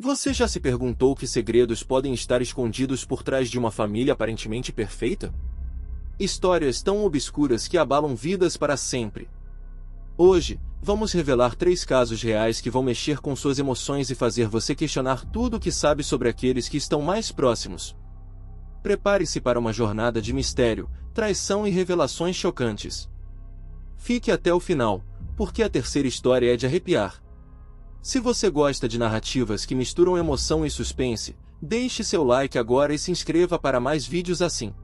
Você já se perguntou que segredos podem estar escondidos por trás de uma família aparentemente perfeita? Histórias tão obscuras que abalam vidas para sempre. Hoje, vamos revelar 3 casos reais que vão mexer com suas emoções e fazer você questionar tudo o que sabe sobre aqueles que estão mais próximos. Prepare-se para uma jornada de mistério, traição e revelações chocantes. Fique até o final, porque a terceira história é de arrepiar. Se você gosta de narrativas que misturam emoção e suspense, deixe seu like agora e se inscreva para mais vídeos assim.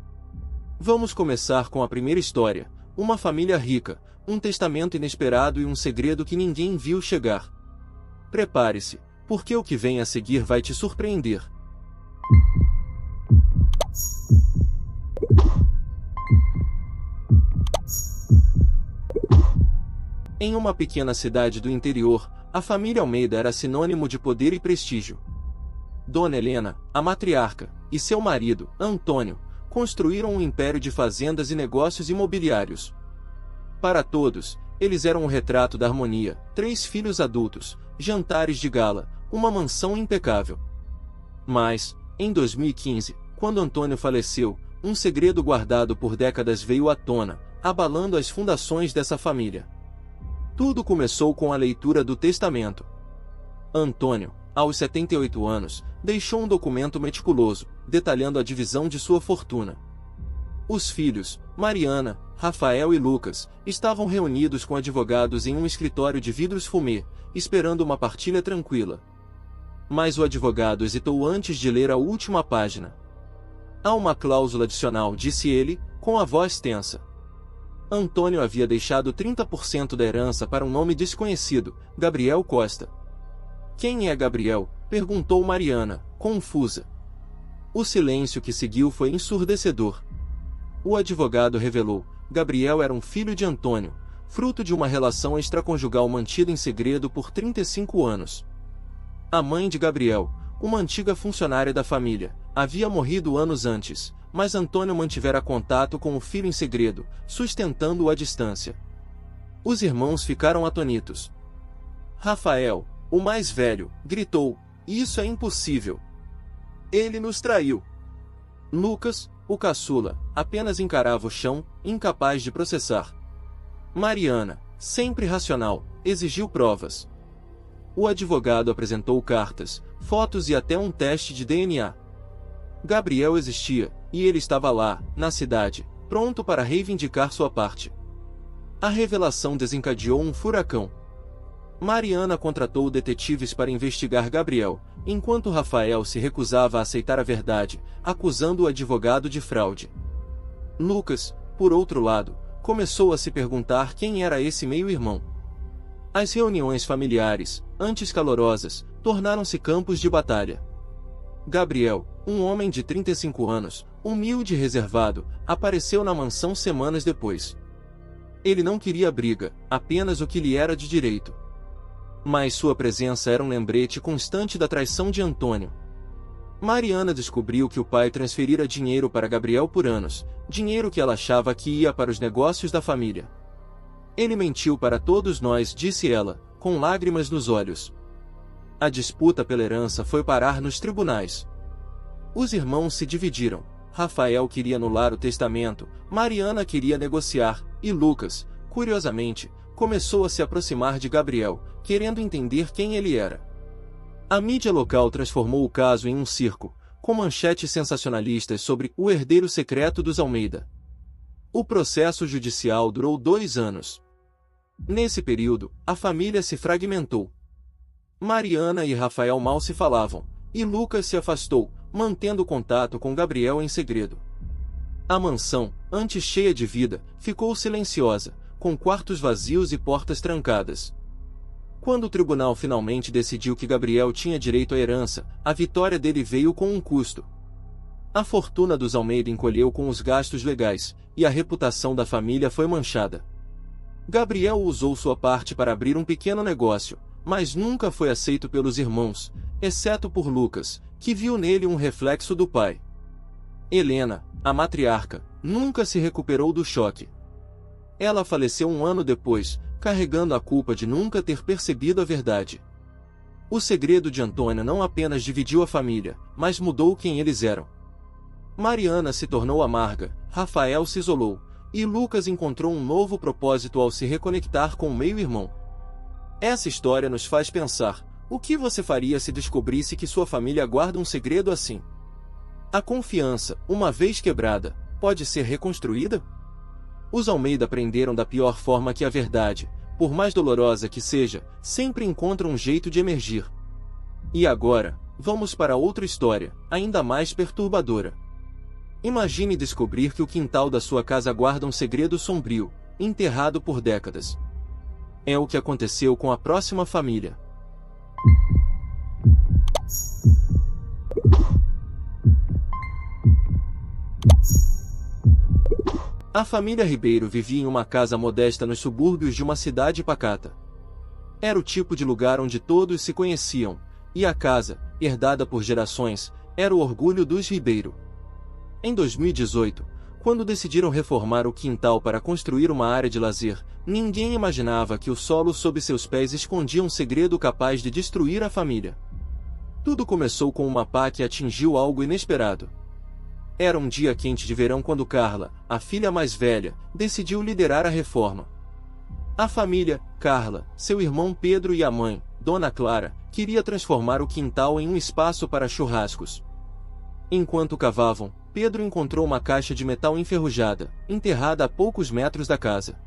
Vamos começar com a primeira história: uma família rica, um testamento inesperado e um segredo que ninguém viu chegar. Prepare-se, porque o que vem a seguir vai te surpreender. Em uma pequena cidade do interior, a família Almeida era sinônimo de poder e prestígio. Dona Helena, a matriarca, e seu marido, Antônio, construíram um império de fazendas e negócios imobiliários. Para todos, eles eram um retrato da harmonia: 3 filhos adultos, jantares de gala, uma mansão impecável. Mas, em 2015, quando Antônio faleceu, um segredo guardado por décadas veio à tona, abalando as fundações dessa família. Tudo começou com a leitura do testamento. Antônio, aos 78 anos, deixou um documento meticuloso, detalhando a divisão de sua fortuna. Os filhos, Mariana, Rafael e Lucas, estavam reunidos com advogados em um escritório de vidros fumê, esperando uma partilha tranquila. Mas o advogado hesitou antes de ler a última página. Há uma cláusula adicional, disse ele, com a voz tensa. Antônio havia deixado 30% da herança para um nome desconhecido, Gabriel Costa. Quem é Gabriel? Perguntou Mariana, confusa. O silêncio que seguiu foi ensurdecedor. O advogado revelou: Gabriel era um filho de Antônio, fruto de uma relação extraconjugal mantida em segredo por 35 anos. A mãe de Gabriel, uma antiga funcionária da família, havia morrido anos antes, mas Antônio mantivera contato com o filho em segredo, sustentando-o à distância. Os irmãos ficaram atônitos. Rafael, o mais velho, gritou: "Isso é impossível! Ele nos traiu!" Lucas, o caçula, apenas encarava o chão, incapaz de processar. Mariana, sempre racional, exigiu provas. O advogado apresentou cartas, fotos e até um teste de DNA. Gabriel existia, e ele estava lá, na cidade, pronto para reivindicar sua parte. A revelação desencadeou um furacão. Mariana contratou detetives para investigar Gabriel, enquanto Rafael se recusava a aceitar a verdade, acusando o advogado de fraude. Lucas, por outro lado, começou a se perguntar quem era esse meio-irmão. As reuniões familiares, antes calorosas, tornaram-se campos de batalha. Gabriel, um homem de 35 anos, humilde e reservado, apareceu na mansão semanas depois. Ele não queria briga, apenas o que lhe era de direito. Mas sua presença era um lembrete constante da traição de Antônio. Mariana descobriu que o pai transferira dinheiro para Gabriel por anos, dinheiro que ela achava que ia para os negócios da família. Ele mentiu para todos nós, disse ela, com lágrimas nos olhos. A disputa pela herança foi parar nos tribunais. Os irmãos se dividiram. Rafael queria anular o testamento, Mariana queria negociar, e Lucas, curiosamente, começou a se aproximar de Gabriel, querendo entender quem ele era. A mídia local transformou o caso em um circo, com manchetes sensacionalistas sobre o herdeiro secreto dos Almeida. O processo judicial durou 2 anos. Nesse período, a família se fragmentou. Mariana e Rafael mal se falavam, e Lucas se afastou, mantendo contato com Gabriel em segredo. A mansão, antes cheia de vida, ficou silenciosa, com quartos vazios e portas trancadas. Quando o tribunal finalmente decidiu que Gabriel tinha direito à herança, a vitória dele veio com um custo. A fortuna dos Almeida encolheu com os gastos legais, e a reputação da família foi manchada. Gabriel usou sua parte para abrir um pequeno negócio, mas nunca foi aceito pelos irmãos, exceto por Lucas, que viu nele um reflexo do pai. Helena, a matriarca, nunca se recuperou do choque. Ela faleceu um ano depois, carregando a culpa de nunca ter percebido a verdade. O segredo de Antônio não apenas dividiu a família, mas mudou quem eles eram. Mariana se tornou amarga, Rafael se isolou, e Lucas encontrou um novo propósito ao se reconectar com o meio-irmão. Essa história nos faz pensar: o que você faria se descobrisse que sua família guarda um segredo assim? A confiança, uma vez quebrada, pode ser reconstruída? Os Almeida aprenderam da pior forma que a verdade, por mais dolorosa que seja, sempre encontra um jeito de emergir. E agora, vamos para outra história, ainda mais perturbadora. Imagine descobrir que o quintal da sua casa guarda um segredo sombrio, enterrado por décadas. É o que aconteceu com a próxima família. A família Ribeiro vivia em uma casa modesta nos subúrbios de uma cidade pacata. Era o tipo de lugar onde todos se conheciam, e a casa, herdada por gerações, era o orgulho dos Ribeiro. Em 2018, quando decidiram reformar o quintal para construir uma área de lazer, ninguém imaginava que o solo sob seus pés escondia um segredo capaz de destruir a família. Tudo começou com uma pá que atingiu algo inesperado. Era um dia quente de verão quando Carla, a filha mais velha, decidiu liderar a reforma. A família, Carla, seu irmão Pedro e a mãe, Dona Clara, queria transformar o quintal em um espaço para churrascos. Enquanto cavavam, Pedro encontrou uma caixa de metal enferrujada, enterrada a poucos metros da casa.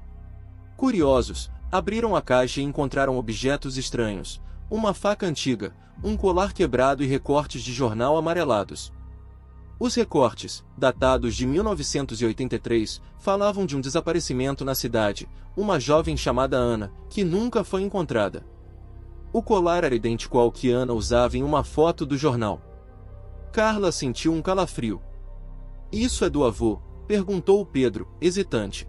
Curiosos, abriram a caixa e encontraram objetos estranhos, uma faca antiga, um colar quebrado e recortes de jornal amarelados. Os recortes, datados de 1983, falavam de um desaparecimento na cidade, uma jovem chamada Ana, que nunca foi encontrada. O colar era idêntico ao que Ana usava em uma foto do jornal. Carla sentiu um calafrio. "Isso é do avô?", perguntou Pedro, hesitante.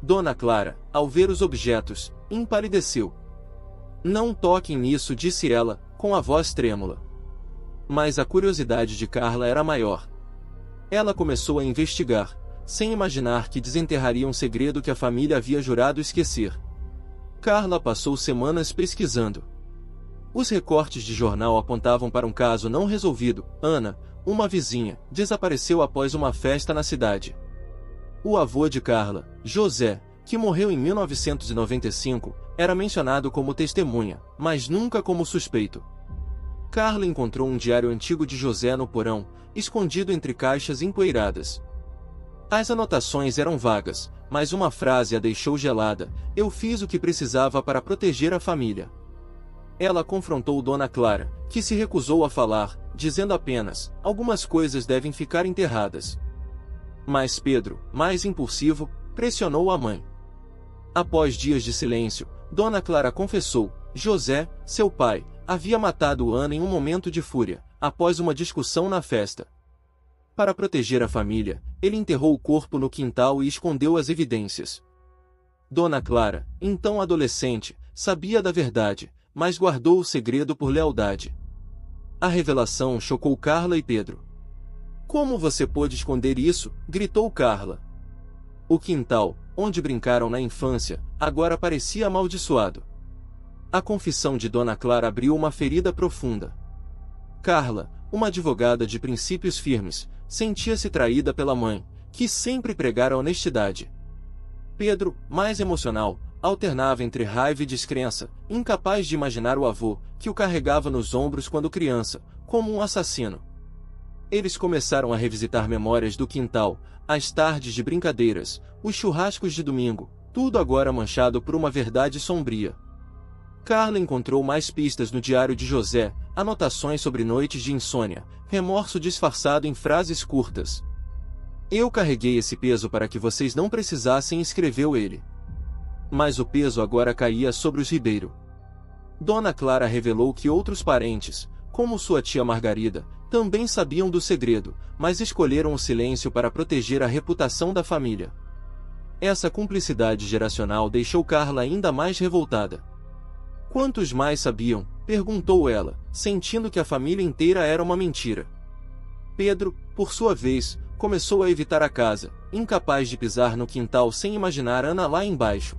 Dona Clara, ao ver os objetos, empalideceu. "Não toquem nisso", disse ela, com a voz trêmula. Mas a curiosidade de Carla era maior. Ela começou a investigar, sem imaginar que desenterraria um segredo que a família havia jurado esquecer. Carla passou semanas pesquisando. Os recortes de jornal apontavam para um caso não resolvido. Ana, uma vizinha, desapareceu após uma festa na cidade. O avô de Carla, José, que morreu em 1995, era mencionado como testemunha, mas nunca como suspeito. Carla encontrou um diário antigo de José no porão, escondido entre caixas empoeiradas. As anotações eram vagas, mas uma frase a deixou gelada: "Eu fiz o que precisava para proteger a família." Ela confrontou Dona Clara, que se recusou a falar, dizendo apenas: "Algumas coisas devem ficar enterradas." Mas Pedro, mais impulsivo, pressionou a mãe. Após dias de silêncio, Dona Clara confessou: José, seu pai, havia matado Ana em um momento de fúria, após uma discussão na festa. Para proteger a família, ele enterrou o corpo no quintal e escondeu as evidências. Dona Clara, então adolescente, sabia da verdade, mas guardou o segredo por lealdade. A revelação chocou Carla e Pedro. "Como você pôde esconder isso?", gritou Carla. O quintal, onde brincaram na infância, agora parecia amaldiçoado. A confissão de Dona Clara abriu uma ferida profunda. Carla, uma advogada de princípios firmes, sentia-se traída pela mãe, que sempre pregara a honestidade. Pedro, mais emocional, alternava entre raiva e descrença, incapaz de imaginar o avô, que o carregava nos ombros quando criança, como um assassino. Eles começaram a revisitar memórias do quintal, as tardes de brincadeiras, os churrascos de domingo, tudo agora manchado por uma verdade sombria. Carla encontrou mais pistas no diário de José, anotações sobre noites de insônia, remorso disfarçado em frases curtas. "Eu carreguei esse peso para que vocês não precisassem", escreveu ele. Mas o peso agora caía sobre os Ribeiro. Dona Clara revelou que outros parentes, como sua tia Margarida, também sabiam do segredo, mas escolheram o silêncio para proteger a reputação da família. Essa cumplicidade geracional deixou Carla ainda mais revoltada. "Quantos mais sabiam?", perguntou ela, sentindo que a família inteira era uma mentira. Pedro, por sua vez, começou a evitar a casa, incapaz de pisar no quintal sem imaginar Ana lá embaixo.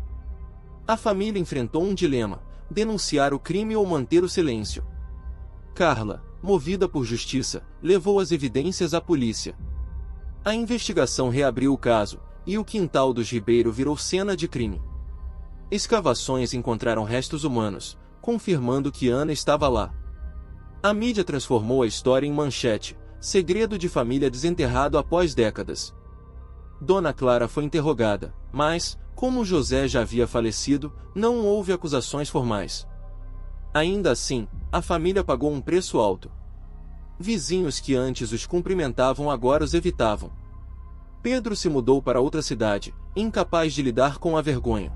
A família enfrentou um dilema: denunciar o crime ou manter o silêncio. Carla, movida por justiça, levou as evidências à polícia. A investigação reabriu o caso, e o quintal dos Ribeiro virou cena de crime. Escavações encontraram restos humanos, confirmando que Ana estava lá. A mídia transformou a história em manchete: segredo de família desenterrado após décadas. Dona Clara foi interrogada, mas, como José já havia falecido, não houve acusações formais. Ainda assim, a família pagou um preço alto. Vizinhos que antes os cumprimentavam agora os evitavam. Pedro se mudou para outra cidade, incapaz de lidar com a vergonha.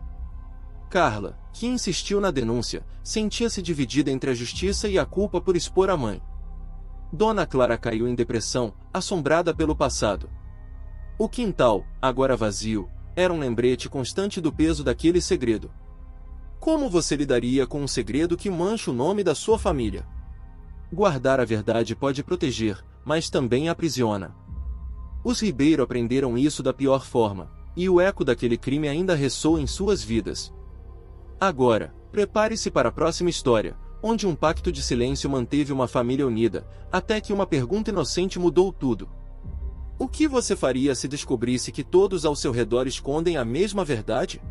Carla, que insistiu na denúncia, sentia-se dividida entre a justiça e a culpa por expor a mãe. Dona Clara caiu em depressão, assombrada pelo passado. O quintal, agora vazio, era um lembrete constante do peso daquele segredo. Como você lidaria com um segredo que mancha o nome da sua família? Guardar a verdade pode proteger, mas também aprisiona. Os Ribeiro aprenderam isso da pior forma, e o eco daquele crime ainda ressoa em suas vidas. Agora, prepare-se para a próxima história, onde um pacto de silêncio manteve uma família unida, até que uma pergunta inocente mudou tudo. O que você faria se descobrisse que todos ao seu redor escondem a mesma verdade?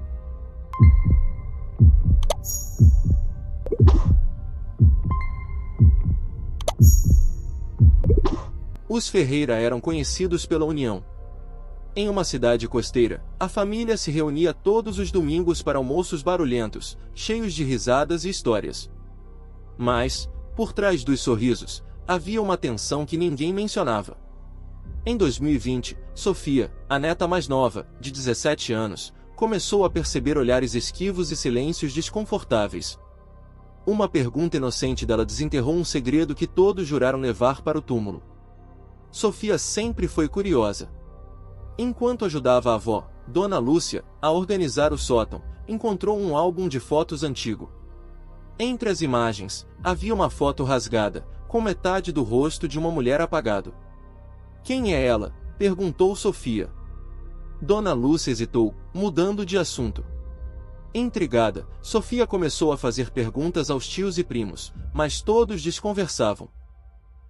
Os Ferreira eram conhecidos pela união. Em uma cidade costeira, a família se reunia todos os domingos para almoços barulhentos, cheios de risadas e histórias. Mas, por trás dos sorrisos, havia uma tensão que ninguém mencionava. Em 2020, Sofia, a neta mais nova, de 17 anos, começou a perceber olhares esquivos e silêncios desconfortáveis. Uma pergunta inocente dela desenterrou um segredo que todos juraram levar para o túmulo. Sofia sempre foi curiosa. Enquanto ajudava a avó, Dona Lúcia, a organizar o sótão, encontrou um álbum de fotos antigo. Entre as imagens, havia uma foto rasgada, com metade do rosto de uma mulher apagado. Quem é ela? Perguntou Sofia. Dona Lúcia hesitou, mudando de assunto. Intrigada, Sofia começou a fazer perguntas aos tios e primos, mas todos desconversavam.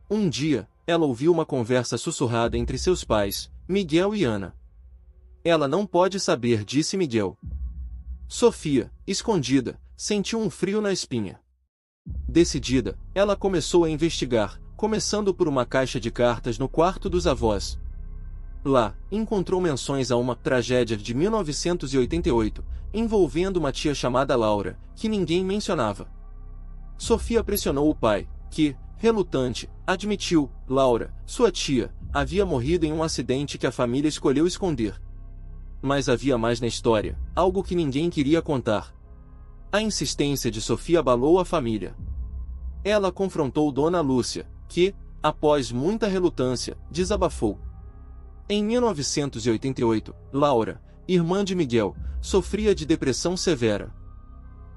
Um dia, ela ouviu uma conversa sussurrada entre seus pais, Miguel e Ana. Ela não pode saber, disse Miguel. Sofia, escondida, sentiu um frio na espinha. Decidida, ela começou a investigar, começando por uma caixa de cartas no quarto dos avós. Lá, encontrou menções a uma tragédia de 1988, envolvendo uma tia chamada Laura, que ninguém mencionava. Sofia pressionou o pai, que, relutante, admitiu: Laura, sua tia, havia morrido em um acidente que a família escolheu esconder. Mas havia mais na história, algo que ninguém queria contar. A insistência de Sofia abalou a família. Ela confrontou Dona Lúcia, que, após muita relutância, desabafou. Em 1988, Laura, irmã de Miguel, sofria de depressão severa.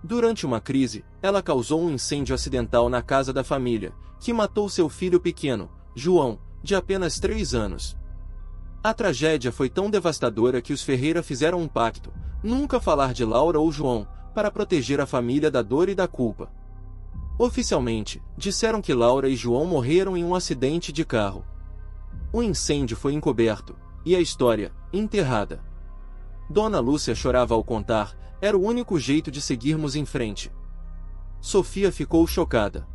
Durante uma crise, ela causou um incêndio acidental na casa da família, que matou seu filho pequeno, João, de apenas 3 anos. A tragédia foi tão devastadora que os Ferreira fizeram um pacto: nunca falar de Laura ou João, para proteger a família da dor e da culpa. Oficialmente, disseram que Laura e João morreram em um acidente de carro. O incêndio foi encoberto, e a história, enterrada. Dona Lúcia chorava ao contar: era o único jeito de seguirmos em frente. Sofia ficou chocada.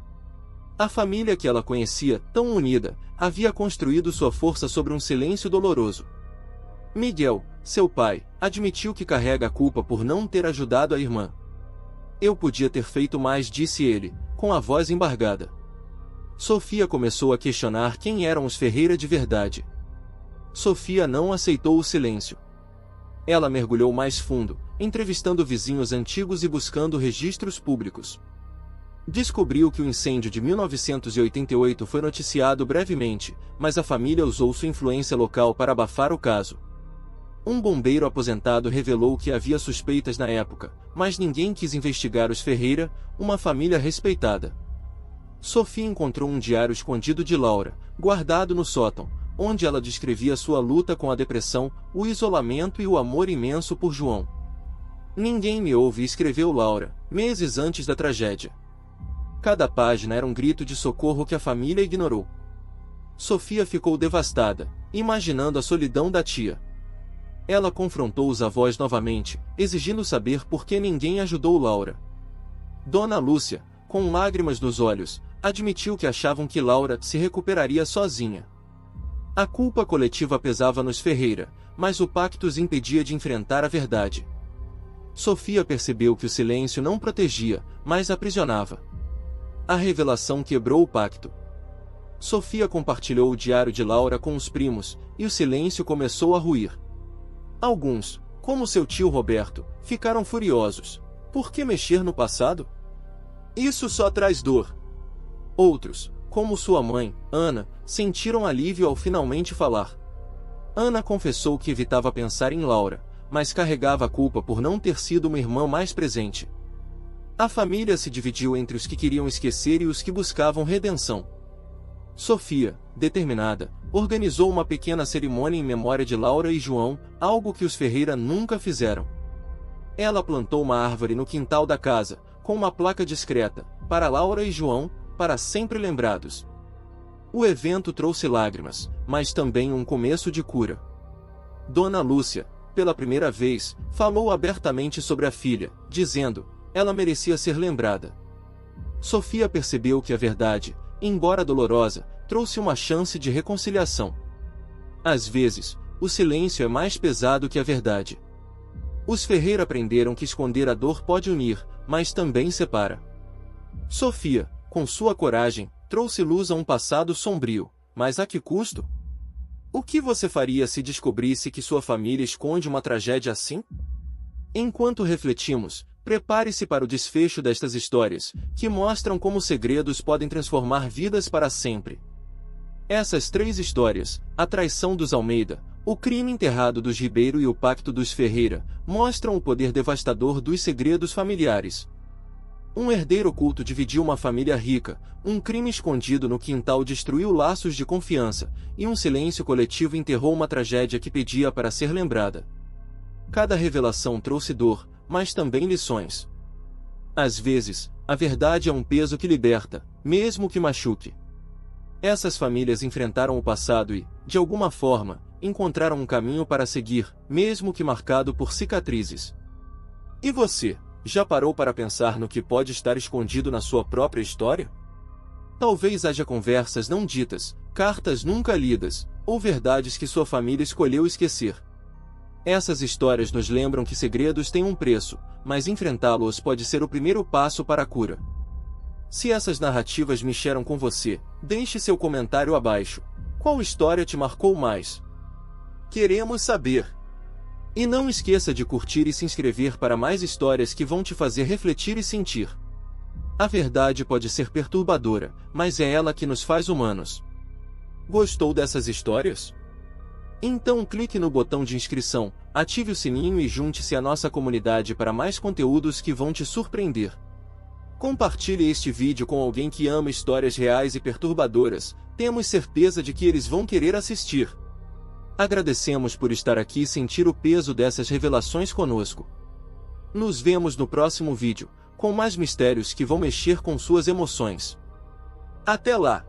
A família que ela conhecia, tão unida, havia construído sua força sobre um silêncio doloroso. Miguel, seu pai, admitiu que carrega a culpa por não ter ajudado a irmã. Eu podia ter feito mais, disse ele, com a voz embargada. Sofia começou a questionar quem eram os Ferreira de verdade. Sofia não aceitou o silêncio. Ela mergulhou mais fundo, entrevistando vizinhos antigos e buscando registros públicos. Descobriu que o incêndio de 1988 foi noticiado brevemente, mas a família usou sua influência local para abafar o caso. Um bombeiro aposentado revelou que havia suspeitas na época, mas ninguém quis investigar os Ferreira, uma família respeitada. Sofia encontrou um diário escondido de Laura, guardado no sótão, onde ela descrevia sua luta com a depressão, o isolamento e o amor imenso por João. Ninguém me ouve, escreveu Laura, meses antes da tragédia. Cada página era um grito de socorro que a família ignorou. Sofia ficou devastada, imaginando a solidão da tia. Ela confrontou os avós novamente, exigindo saber por que ninguém ajudou Laura. Dona Lúcia, com lágrimas nos olhos, admitiu que achavam que Laura se recuperaria sozinha. A culpa coletiva pesava nos Ferreira, mas o pacto os impedia de enfrentar a verdade. Sofia percebeu que o silêncio não protegia, mas aprisionava. A revelação quebrou o pacto. Sofia compartilhou o diário de Laura com os primos, e o silêncio começou a ruir. Alguns, como seu tio Roberto, ficaram furiosos. Por que mexer no passado? Isso só traz dor. Outros, como sua mãe, Ana, sentiram alívio ao finalmente falar. Ana confessou que evitava pensar em Laura, mas carregava a culpa por não ter sido uma irmã mais presente. A família se dividiu entre os que queriam esquecer e os que buscavam redenção. Sofia, determinada, organizou uma pequena cerimônia em memória de Laura e João, algo que os Ferreira nunca fizeram. Ela plantou uma árvore no quintal da casa, com uma placa discreta, para Laura e João, para sempre lembrados. O evento trouxe lágrimas, mas também um começo de cura. Dona Lúcia, pela primeira vez, falou abertamente sobre a filha, dizendo: ela merecia ser lembrada. Sofia percebeu que a verdade, embora dolorosa, trouxe uma chance de reconciliação. Às vezes, o silêncio é mais pesado que a verdade. Os Ferreira aprenderam que esconder a dor pode unir, mas também separa. Sofia, com sua coragem, trouxe luz a um passado sombrio, mas a que custo? O que você faria se descobrisse que sua família esconde uma tragédia assim? Enquanto refletimos, prepare-se para o desfecho destas histórias, que mostram como segredos podem transformar vidas para sempre. Essas 3 histórias, a traição dos Almeida, o crime enterrado dos Ribeiro e o pacto dos Ferreira, mostram o poder devastador dos segredos familiares. Um herdeiro oculto dividiu uma família rica, um crime escondido no quintal destruiu laços de confiança, e um silêncio coletivo enterrou uma tragédia que pedia para ser lembrada. Cada revelação trouxe dor, mas também lições. Às vezes, a verdade é um peso que liberta, mesmo que machuque. Essas famílias enfrentaram o passado e, de alguma forma, encontraram um caminho para seguir, mesmo que marcado por cicatrizes. E você, já parou para pensar no que pode estar escondido na sua própria história? Talvez haja conversas não ditas, cartas nunca lidas, ou verdades que sua família escolheu esquecer. Essas histórias nos lembram que segredos têm um preço, mas enfrentá-los pode ser o primeiro passo para a cura. Se essas narrativas mexeram com você, deixe seu comentário abaixo. Qual história te marcou mais? Queremos saber! E não esqueça de curtir e se inscrever para mais histórias que vão te fazer refletir e sentir. A verdade pode ser perturbadora, mas é ela que nos faz humanos. Gostou dessas histórias? Então clique no botão de inscrição, ative o sininho e junte-se à nossa comunidade para mais conteúdos que vão te surpreender. Compartilhe este vídeo com alguém que ama histórias reais e perturbadoras, temos certeza de que eles vão querer assistir. Agradecemos por estar aqui e sentir o peso dessas revelações conosco. Nos vemos no próximo vídeo, com mais mistérios que vão mexer com suas emoções. Até lá!